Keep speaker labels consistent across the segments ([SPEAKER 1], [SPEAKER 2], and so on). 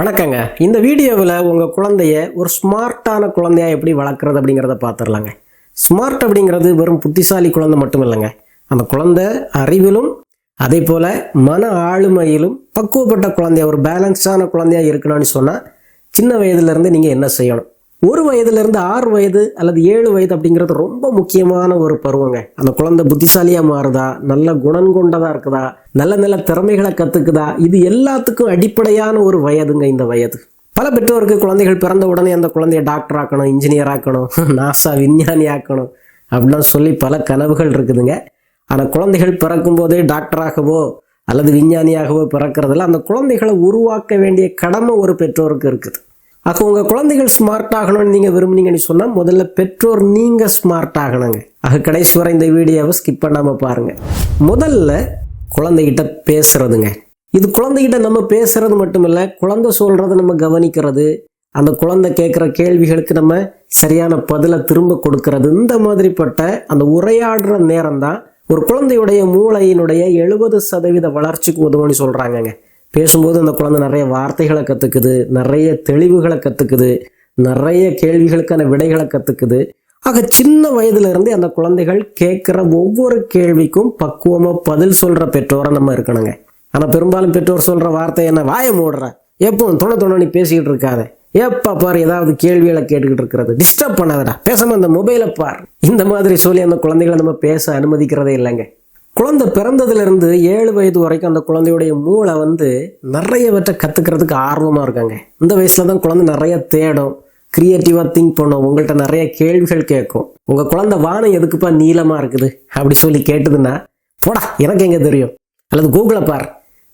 [SPEAKER 1] வணக்கங்க. இந்த வீடியோவில் உங்கள் குழந்தைய ஒரு ஸ்மார்ட்டான குழந்தையா எப்படி வளர்க்குறது அப்படிங்கிறத பார்த்துடலாங்க. ஸ்மார்ட் அப்படிங்கிறது வெறும் புத்திசாலி குழந்தை மட்டும் இல்லைங்க. அந்த குழந்தை அறிவிலும் அதே போல் மன ஆளுமையிலும் பக்குவப்பட்ட குழந்தையா, ஒரு பேலன்ஸான குழந்தையா இருக்கணும்னு சொன்னால் சின்ன வயதுலேருந்து நீங்கள் என்ன செய்யணும்? 1 வயதுலேருந்து 6 வயது அல்லது 7 வயது அப்படிங்கிறது ரொம்ப முக்கியமான ஒரு பருவங்க. அந்த குழந்தை புத்திசாலியாக மாறுதா, நல்ல குணம் கொண்டதாக இருக்குதா, நல்ல நல்ல திறமைகளை கற்றுக்குதா, இது எல்லாத்துக்கும் அடிப்படையான ஒரு வயதுங்க இந்த வயது. பல பெற்றோருக்கு குழந்தைகள் பிறந்த உடனே அந்த குழந்தைய டாக்டர் ஆக்கணும், இன்ஜினியர் ஆக்கணும், நாசா விஞ்ஞானி ஆக்கணும் அப்படிலாம் சொல்லி பல கனவுகள் இருக்குதுங்க. ஆனால் குழந்தைகள் பிறக்கும் போதே டாக்டராகவோ அல்லது விஞ்ஞானியாகவோ பிறக்கிறதுல அந்த குழந்தைகளை உருவாக்க வேண்டிய கடமை ஒரு பெற்றோருக்கு இருக்குது. ஆக உங்கள் குழந்தைகள் ஸ்மார்ட் ஆகணும்னு நீங்கள் விரும்புனீங்கன்னு சொன்னால் முதல்ல பெற்றோர் நீங்கள் ஸ்மார்ட் ஆகணுங்க. ஆக கடைசி வரை இந்த வீடியோவை ஸ்கிப் பண்ணாமல் பாருங்கள். முதல்ல குழந்தைகிட்ட பேசுறதுங்க. இது குழந்தைகிட்ட நம்ம பேசுறது மட்டும் இல்லை, குழந்தை சொல்கிறத நம்ம கவனிக்கிறது, அந்த குழந்தை கேட்குற கேள்விகளுக்கு நம்ம சரியான பதிலை திரும்ப கொடுக்கறது, இந்த மாதிரிப்பட்ட அந்த உரையாடுற நேரம் தான் ஒரு குழந்தையுடைய மூளையினுடைய 70% வளர்ச்சிக்கு உதவுன்னு சொல்கிறாங்கங்க. பேசும்போது அந்த குழந்தை நிறைய வார்த்தைகளை கற்றுக்குது, நிறைய தெளிவுகளை கற்றுக்குது, நிறைய கேள்விகளுக்கான விடைகளை கற்றுக்குது. ஆக சின்ன வயதுலேருந்தே அந்த குழந்தைகள் கேட்குற ஒவ்வொரு கேள்விக்கும் பக்குவமாக பதில் சொல்கிற பெற்றோரை நம்ம இருக்கணுங்க. ஆனால் பெரும்பாலும் பெற்றோர் சொல்கிற வார்த்தை என்ன, வாயை மூடுற, எப்போ தொண நீ பேசிக்கிட்டு இருக்காத, எப்போ பாரு ஏதாவது கேள்விகளை கேட்டுக்கிட்டு இருக்கிறது, டிஸ்டர்ப் பண்ணாதடா, பேசாமல் அந்த மொபைலை பார், இந்த மாதிரி சொல்லி அந்த குழந்தைகளை நம்ம பேச அனுமதிக்கிறதே இல்லைங்க. குழந்தை பிறந்ததுலேருந்து 7 வயது வரைக்கும் அந்த குழந்தையுடைய மூளை நிறையவற்றை கற்றுக்கிறதுக்கு ஆர்வமாக இருக்காங்க. இந்த வயசில் தான் குழந்தை நிறைய தேடும், க்ரியேட்டிவாக திங்க் பண்ணும், உங்கள்கிட்ட நிறைய கேள்விகள் கேட்கும். உங்கள் குழந்தை வானம் எதுக்குப்பா நீளமாக இருக்குது அப்படி சொல்லி கேட்டுதுன்னா, போடா எனக்கு எங்கே தெரியும், அல்லது கூகுளை பார்,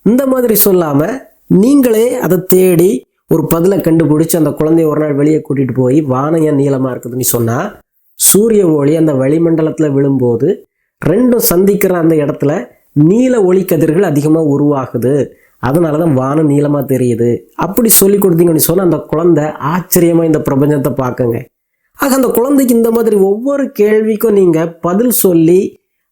[SPEAKER 1] இந்த மாதிரி சொல்லாமல் நீங்களே அதை தேடி ஒரு பதிலை கண்டுபிடிச்சி அந்த குழந்தைய ஒரு நாள் வெளியே கூட்டிகிட்டு போய் வானம் ஏன் நீளமாக இருக்குதுன்னு சொன்னால், சூரிய ஒளி அந்த வளிமண்டலத்தில் விழும்போது ரெண்டும் சந்திக்கிற அந்த இடத்துல நீல ஒளி கதிர்கள் அதிகமாக உருவாகுது, அதனால தான் வானம் நீளமாக தெரியுது அப்படி சொல்லி கொடுத்தீங்கன்னு சொன்னால் அந்த குழந்தை ஆச்சரியமாக இந்த பிரபஞ்சத்தை பார்க்குங்க. ஆக அந்த குழந்தைக்கு இந்த மாதிரி ஒவ்வொரு கேள்விக்கும் நீங்கள் பதில் சொல்லி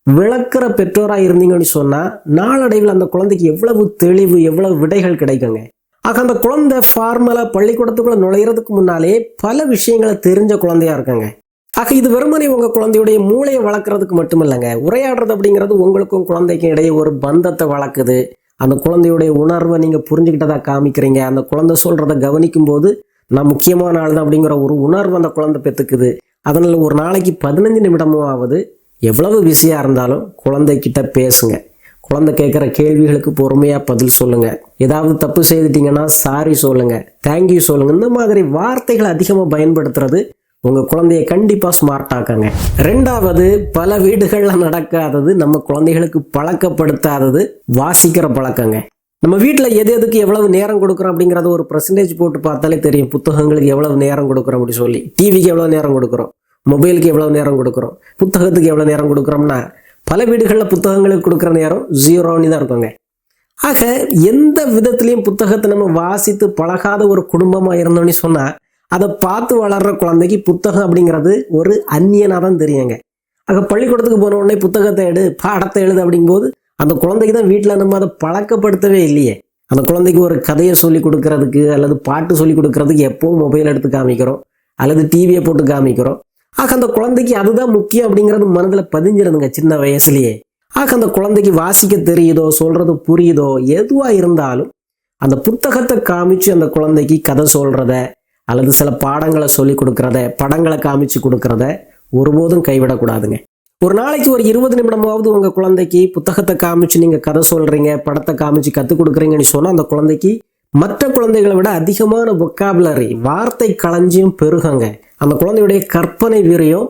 [SPEAKER 1] விளக்குற பெற்றோராக இருந்தீங்கன்னு சொன்னால் நாளடைவில் அந்த குழந்தைக்கு எவ்வளவு தெளிவு, எவ்வளவு விடைகள் கிடைக்குங்க. ஆக அந்த குழந்தை ஃபார்மலாக பள்ளிக்கூடத்துக்குள்ளே நுழையிறதுக்கு முன்னாலே பல விஷயங்களை தெரிஞ்ச குழந்தையா இருக்காங்க. ஆக இது வெறுமனே உங்கள் குழந்தையுடைய மூளையை வளர்க்குறதுக்கு மட்டும் இல்லைங்க, உரையாடுறது அப்படிங்கிறது உங்களுக்கும் குழந்தைக்கும் இடையே ஒரு பந்தத்தை வளர்க்குது. அந்த குழந்தையுடைய உணர்வை நீங்கள் புரிஞ்சுக்கிட்டதாக காமிக்கிறீங்க. அந்த குழந்தை சொல்கிறத கவனிக்கும் போது நான் முக்கியமான ஆள் தான் அப்படிங்கிற ஒரு உணர்வு அந்த குழந்தை பெற்றுக்குது. அதனால் ஒரு நாளைக்கு 15 நிமிடமாவது எவ்வளவு பிஸியாக இருந்தாலும் குழந்தைகிட்ட பேசுங்க. குழந்தை கேட்குற கேள்விகளுக்கு பொறுமையாக பதில் சொல்லுங்கள். ஏதாவது தப்பு செய்துட்டீங்கன்னா சாரி சொல்லுங்கள், தேங்க்யூ சொல்லுங்கள். இந்த மாதிரி வார்த்தைகளை அதிகமாக பயன்படுத்துறது உங்கள் குழந்தைய கண்டிப்பாக ஸ்மார்ட் ஆக்குங்க. 2வது, பல வீடுகளில் நடக்காதது, நம்ம குழந்தைகளுக்கு பழக்கப்படுத்தாதது வாசிக்கிற பழக்கங்க. நம்ம வீட்டில் எதுக்கு எவ்வளவு நேரம் கொடுக்குறோம் அப்படிங்கிறத ஒரு பர்சன்டேஜ் போட்டு பார்த்தாலே தெரியும். புத்தகங்களுக்கு எவ்வளவு நேரம் கொடுக்குறோம் அப்படி சொல்லி, டிவிக்கு எவ்வளோ நேரம் கொடுக்குறோம், மொபைலுக்கு எவ்வளோ நேரம் கொடுக்குறோம், புத்தகத்துக்கு எவ்வளோ நேரம் கொடுக்குறோம்னா பல வீடுகளில் புத்தகங்களுக்கு கொடுக்குற நேரம் 0ன்னு தான் இருக்குங்க. ஆக எந்த விதத்துலையும் புத்தகத்தை நம்ம வாசித்து பழகாத ஒரு குடும்பமாக இருந்தோன்னு சொன்னால் அதை பார்த்து வளர்கிற குழந்தைக்கு புத்தகம் அப்படிங்கிறது ஒரு அந்நியனாக தான் தெரியுங்க. ஆக பள்ளிக்கூடத்துக்கு போன உடனே புத்தகத்தை எடு, பாடத்தை எழுது அப்படிங்கும்போது அந்த குழந்தைக்கு தான் வீட்டில் நம்ம அதை பழக்கப்படுத்தவே இல்லையே. அந்த குழந்தைக்கு ஒரு கதையை சொல்லி கொடுக்கறதுக்கு அல்லது பாட்டு சொல்லி கொடுக்கறதுக்கு எப்பவும் மொபைல் எடுத்து காமிக்கிறோம் அல்லது டிவியை போட்டு காமிக்கிறோம். ஆக அந்த குழந்தைக்கு அதுதான் முக்கியம் அப்படிங்கிறது மனதில் பதிஞ்சிருந்துங்க சின்ன வயசுலேயே. ஆக அந்த குழந்தைக்கு வாசிக்க தெரியுதோ, சொல்கிறது புரியுதோ, எதுவாக இருந்தாலும் அந்த புத்தகத்தை காமிச்சு அந்த குழந்தைக்கு கதை சொல்கிறத அல்லது சில பாடங்களை சொல்லி கொடுக்குறத, படங்களை காமிச்சு கொடுக்குறத ஒருபோதும் கைவிடக்கூடாதுங்க. ஒரு நாளைக்கு ஒரு 20 நிமிடமாவது உங்கள் குழந்தைக்கு புத்தகத்தை காமிச்சு நீங்கள் கதை சொல்கிறீங்க, படத்தை காமிச்சு கற்றுக் கொடுக்குறீங்கன்னு சொன்னால் அந்த குழந்தைக்கு மற்ற குழந்தைகளை விட அதிகமான வொக்காபுலரி, வார்த்தை களஞ்சியம் பெருகுங்க. அந்த குழந்தையுடைய கற்பனை வீரியம்,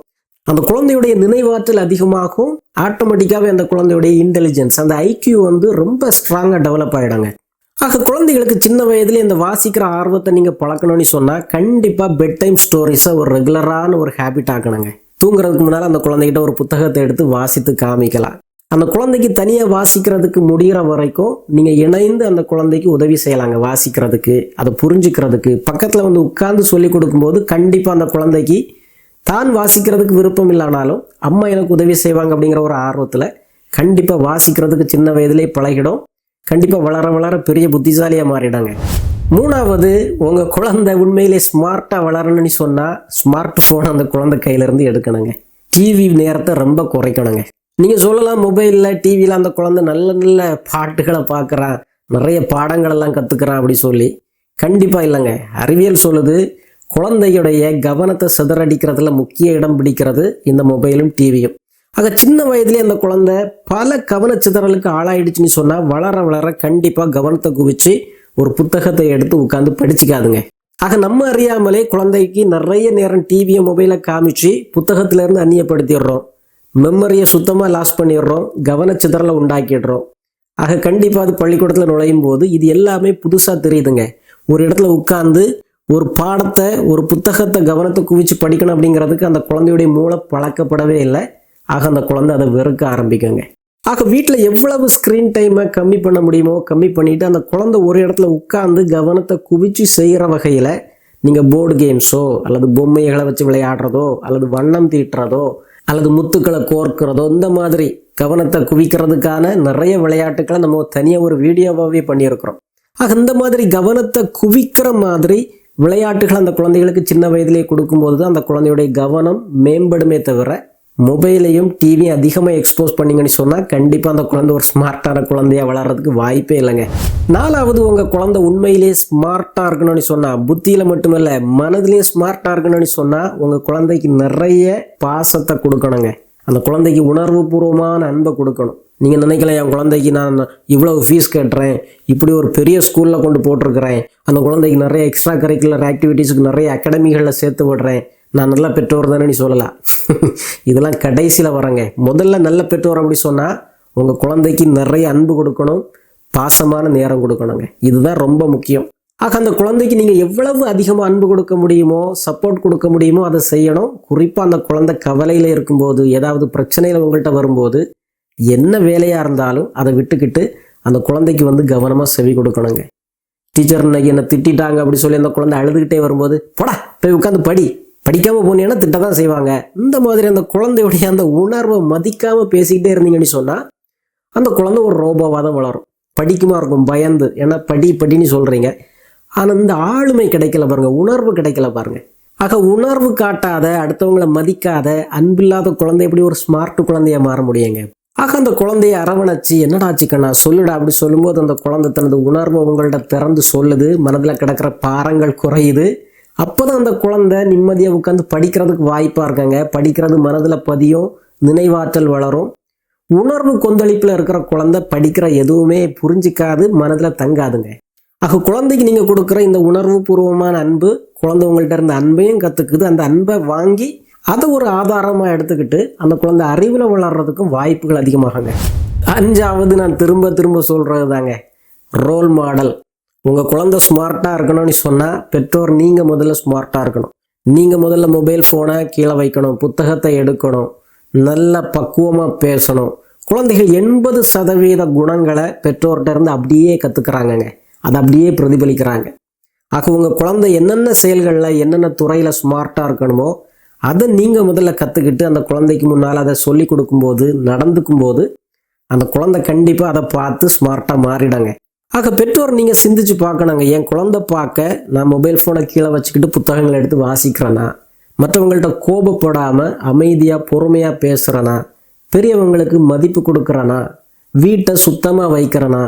[SPEAKER 1] அந்த குழந்தையுடைய நினைவாற்றல் அதிகமாகும். ஆட்டோமேட்டிக்காகவே அந்த குழந்தையுடைய இன்டெலிஜென்ஸ், அந்த ஐக்யூ ரொம்ப ஸ்ட்ராங்காக டெவலப் ஆகிடுங்க. ஆக குழந்தைகளுக்கு சின்ன வயதுல இந்த வாசிக்கிற ஆர்வத்தை நீங்கள் பழக்கணும்னு சொன்னால் கண்டிப்பாக பெட் டைம் ஸ்டோரிஸை ஒரு ரெகுலரான ஒரு ஹேபிட் ஆக்கணுங்க. தூங்குறதுக்கு முன்னால் அந்த குழந்தைகிட்ட ஒரு புத்தகத்தை எடுத்து வாசித்து காமிக்கலாம். அந்த குழந்தைக்கு தனியாக வாசிக்கிறதுக்கு முடிகிற வரைக்கும் நீங்கள் இணைந்து அந்த குழந்தைக்கு உதவி செய்யலாங்க. வாசிக்கிறதுக்கு, அதை புரிஞ்சுக்கிறதுக்கு பக்கத்தில் உட்கார்ந்து சொல்லி கொடுக்கும்போது கண்டிப்பாக அந்த குழந்தைக்கு தான் வாசிக்கிறதுக்கு விருப்பம் இல்லைனாலும் அம்மா எனக்கு உதவி செய்வாங்க அப்படிங்கிற ஒரு ஆர்வத்தில் கண்டிப்பாக வாசிக்கிறதுக்கு சின்ன வயதிலே பழகிடும். கண்டிப்பாக வளர வளர பெரிய புத்திசாலியாக மாறிடாங்க. மூணாவது, உங்கள் குழந்தை உண்மையிலே ஸ்மார்ட்டாக வளரணும்னு சொன்னால் ஸ்மார்ட் ஃபோன் அந்த குழந்தை கையிலேருந்து எடுக்கணுங்க. டிவி நேரத்தை ரொம்ப குறைக்கணுங்க. நீங்கள் சொல்லலாம், மொபைலில் டிவியில் அந்த குழந்தை நல்ல நல்ல பாட்டுகளை பார்க்குறான், நிறைய பாடங்களெல்லாம் கற்றுக்கிறான் அப்படி சொல்லி. கண்டிப்பாக இல்லைங்க. அறிவியல் சொல்லுது, குழந்தையுடைய கவனத்தை சிதறடிக்கிறதுல முக்கிய இடம் பிடிக்கிறது இந்த மொபைலும் டிவியும். ஆக சின்ன வயதிலே அந்த குழந்தை பல கவனச்சிதறலுக்கு ஆளாயிடுச்சுன்னு சொன்னால் வளர வளர கண்டிப்பாக கவனத்தை குவிச்சு ஒரு புத்தகத்தை எடுத்து உட்காந்து படிச்சுக்காதுங்க. ஆக நம்ம அறியாமலே குழந்தைக்கு நிறைய நேரம் டிவியை மொபைலை காமிச்சு புத்தகத்திலேருந்து அந்நியப்படுத்திடுறோம், மெமரியை சுத்தமாக லாஸ் பண்ணிடுறோம், கவனச்சிதறலை உண்டாக்கிடுறோம். ஆக கண்டிப்பாக அது பள்ளிக்கூடத்தில் நுழையும் போது இது எல்லாமே புதுசாக தெரியுதுங்க. ஒரு இடத்துல உட்கார்ந்து ஒரு பாடத்தை, ஒரு புத்தகத்தை கவனத்தை குவிச்சு படிக்கணும் அப்படிங்கிறதுக்கு அந்த குழந்தையுடைய மூளை பழக்கப்படவே இல்லை. ஆக அந்த குழந்தை அதை வெறுக்க ஆரம்பிக்குங்க. ஆக வீட்டில் எவ்வளவு ஸ்க்ரீன் டைமை கம்மி பண்ண முடியுமோ கம்மி பண்ணிவிட்டு அந்த குழந்தை ஒரு இடத்துல உட்கார்ந்து கவனத்தை குவிச்சு செய்கிற வகையில் நீங்கள் போர்டு கேம்ஸோ அல்லது பொம்மைகளை வச்சு விளையாடுறதோ அல்லது வண்ணம் தீட்டுறதோ அல்லது முத்துக்களை கோர்க்கிறதோ இந்த மாதிரி கவனத்தை குவிக்கிறதுக்கான நிறைய விளையாட்டுக்களை நம்ம தனியாக ஒரு வீடியோவாகவே பண்ணியிருக்கிறோம். ஆக இந்த மாதிரி கவனத்தை குவிக்கிற மாதிரி விளையாட்டுகள் அந்த குழந்தைகளுக்கு சின்ன வயதிலே கொடுக்கும்போது தான் அந்த குழந்தையுடைய கவனம் மேம்படுமே தவிர மொபைலையும் டிவியும் அதிகமாக எக்ஸ்போஸ் பண்ணிங்கன்னு சொன்னால் கண்டிப்பாக அந்த குழந்தை ஒரு ஸ்மார்ட்டான குழந்தையாக வளர்கிறதுக்கு வாய்ப்பே இல்லைங்க. நாலாவது, உங்கள் குழந்தை உண்மையிலே ஸ்மார்ட்டாக இருக்கணும்னு சொன்னால், புத்தியில் மட்டுமில்லை மனதிலேயே ஸ்மார்ட்டாக இருக்கணும்னு சொன்னால் உங்கள் குழந்தைக்கு நிறைய பாசத்தை கொடுக்கணுங்க. அந்த குழந்தைக்கு உணர்வு பூர்வமான அன்பை கொடுக்கணும். நீங்கள் நினைக்கலாம், என் குழந்தைக்கு நான் இவ்வளவு ஃபீஸ் கட்டுறேன், இப்படி ஒரு பெரிய ஸ்கூலில் கொண்டு போட்டிருக்கிறேன், அந்த குழந்தைக்கு நிறைய எக்ஸ்ட்ரா கரிக்குலர் ஆக்டிவிட்டீஸுக்கு நிறைய அகாடமிகளில் சேர்த்து விடுறேன், நான் நல்ல பெற்றோர் தானே நீ சொல்லலாம். இதெல்லாம் கடைசியில் வரங்க. முதல்ல நல்ல பெற்றோர் அப்படி சொன்னால் உங்கள் குழந்தைக்கு நிறைய அன்பு கொடுக்கணும், பாசமான நேரம் கொடுக்கணுங்க. இதுதான் ரொம்ப முக்கியம். ஆக அந்த குழந்தைக்கு நீங்கள் எவ்வளவு அதிகமாக அன்பு கொடுக்க முடியுமோ, சப்போர்ட் கொடுக்க முடியுமோ அதை செய்யணும். குறிப்பாக அந்த குழந்தை கவலையில் இருக்கும்போது, ஏதாவது பிரச்சனையில் உங்கள்கிட்ட வரும்போது, என்ன வேலையாக இருந்தாலும் அதை விட்டுக்கிட்டு அந்த குழந்தைக்கு கவனமாக செவி கொடுக்கணுங்க. டீச்சர் இன்னைக்கு என்னை திட்டாங்க அப்படி சொல்லி அந்த குழந்தை அழுதுகிட்டே வரும்போது, போடா போய் உட்காந்து படிக்காமல் போனீங்கன்னா திட்ட தான் செய்வாங்க. இந்த மாதிரி அந்த குழந்தையுடைய அந்த உணர்வை மதிக்காமல் பேசிக்கிட்டே இருந்தீங்கன்னு சொன்னால் அந்த குழந்தை ஒரு ரோபோவாக தான் வளரும். படிக்குமா இருக்கும் பயந்து, ஏன்னா படின்னு சொல்கிறீங்க. ஆனால் இந்த ஆளுமை கிடைக்கல பாருங்க, உணர்வு கிடைக்கல பாருங்க. ஆக உணர்வு காட்டாத, அடுத்தவங்களை மதிக்காத, அன்பில்லாத குழந்தை எப்படி ஒரு ஸ்மார்ட் குழந்தைய மாற முடியுங்க? ஆக அந்த குழந்தைய அரவணைச்சு, என்னடா சிக்கண்ணா சொல்லுடா அப்படி சொல்லும்போது அந்த குழந்தை தனது உணர்வை உங்கள்கிட்ட திறந்து சொல்லுது, மனதில் கிடக்கிற பாரங்கள் குறையுது. அப்போதான் அந்த குழந்தை நிம்மதியாக உட்காந்து படிக்கிறதுக்கு வாய்ப்பாக இருக்காங்க. படிக்கிறது மனதில் பதியும், நினைவாற்றல் வளரும். உணர்வு கொந்தளிப்பில் இருக்கிற குழந்தை படிக்கிற எதுவுமே புரிஞ்சிக்காது, மனதில் தங்காதுங்க. ஆக குழந்தைக்கு நீங்கள் கொடுக்குற இந்த உணர்வு பூர்வமான அன்பு, குழந்தை உங்கள்கிட்ட இருந்த அன்பையும் கற்றுக்குது. அந்த அன்பை வாங்கி அதை ஒரு ஆதாரமாக எடுத்துக்கிட்டு அந்த குழந்தை அறிவில் வளர்கிறதுக்கும் வாய்ப்புகள் அதிகமாகுங்க. அஞ்சாவது, நான் திரும்ப சொல்கிறது தாங்க, ரோல் மாடல். உங்கள் குழந்தை ஸ்மார்ட்டாக இருக்கணும்னு சொன்னால் பெற்றோர் நீங்கள் முதல்ல ஸ்மார்ட்டாக இருக்கணும். நீங்கள் முதல்ல மொபைல் ஃபோனை கீழே வைக்கணும், புத்தகத்தை எடுக்கணும், நல்ல பக்குவமாக பேசணும். குழந்தைகள் 80% குணங்களை பெற்றோர்கிட்ட இருந்து அப்படியே கற்றுக்குறாங்கங்க, அதை அப்படியே பிரதிபலிக்கிறாங்க. ஆக உங்கள் குழந்தை என்னென்ன செயல்களில் என்னென்ன துறையில் ஸ்மார்ட்டாக இருக்கணுமோ அதை நீங்கள் முதல்ல கற்றுக்கிட்டு அந்த குழந்தைக்கு முன்னால் அதை சொல்லி கொடுக்கும்போது, நடந்துக்கும்போது அந்த குழந்தை கண்டிப்பாக அதை பார்த்து ஸ்மார்ட்டாக மாறிடுங்க. ஆக பெற்றோர் நீங்கள் சிந்திச்சு பார்க்கணுங்க, என் குழந்தை பார்க்க நான் மொபைல் ஃபோனை கீழே வச்சுக்கிட்டு புத்தகங்களை எடுத்து வாசிக்கிறேன்னா, மற்றவங்கள்ட்ட கோபப்படாமல் அமைதியாக பொறுமையாக பேசுகிறேனா, பெரியவங்களுக்கு மதிப்பு கொடுக்குறேனா, வீட்டை சுத்தமாக வைக்கிறேனா.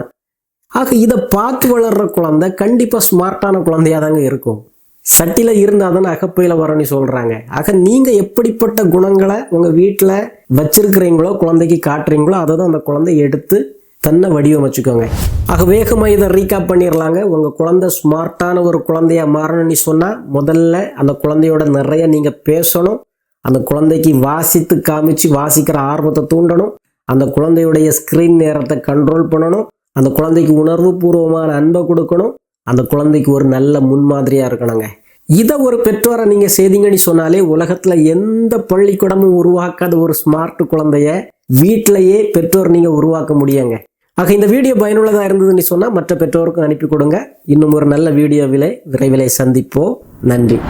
[SPEAKER 1] ஆக இதை பார்த்து வளர்கிற குழந்தை கண்டிப்பாக ஸ்மார்ட்டான குழந்தையாக தாங்க இருக்கும். சட்டியில் இருந்தால் தானே அகப்பையில் வரணும்னு சொல்கிறாங்க. ஆக நீங்கள் எப்படிப்பட்ட குணங்களை உங்கள் வீட்டில் வச்சிருக்கிறீங்களோ, குழந்தைக்கு காட்டுறீங்களோ, அதை தான் அந்த குழந்தை எடுத்து தன்னை வடிவமைச்சுக்கோங்க. ஆக வேகமாக இதை ரீகாப் பண்ணிடலாங்க. உங்கள் குழந்தை ஸ்மார்ட்டான ஒரு குழந்தையாக மாறணும்னு சொன்னால் முதல்ல அந்த குழந்தையோட நிறைய நீங்கள் பேசணும். அந்த குழந்தைக்கு வாசித்து காமிச்சு வாசிக்கிற ஆர்வத்தை தூண்டணும். அந்த குழந்தையுடைய ஸ்க்ரீன் நேரத்தை கண்ட்ரோல் பண்ணணும். அந்த குழந்தைக்கு உணர்வு பூர்வமான அன்பை கொடுக்கணும். அந்த குழந்தைக்கு ஒரு நல்ல முன்மாதிரியாக இருக்கணுங்க. இதை ஒரு பெற்றோரை நீங்கள் செய்தீங்கன்னு சொன்னாலே உலகத்தில் எந்த பள்ளிக்கூடமும் உருவாக்காத ஒரு ஸ்மார்ட் குழந்தைய வீட்டிலையே பெற்றோர் நீங்கள் உருவாக்க முடியுங்க. ஆக இந்த வீடியோ பயனுள்ளதாக இருந்ததுன்னு சொன்னால் மற்ற பெற்றோருக்கும் அனுப்பி கொடுங்க. இன்னும் ஒரு நல்ல வீடியோவிலே விரைவிலே சந்திப்போம். நன்றி.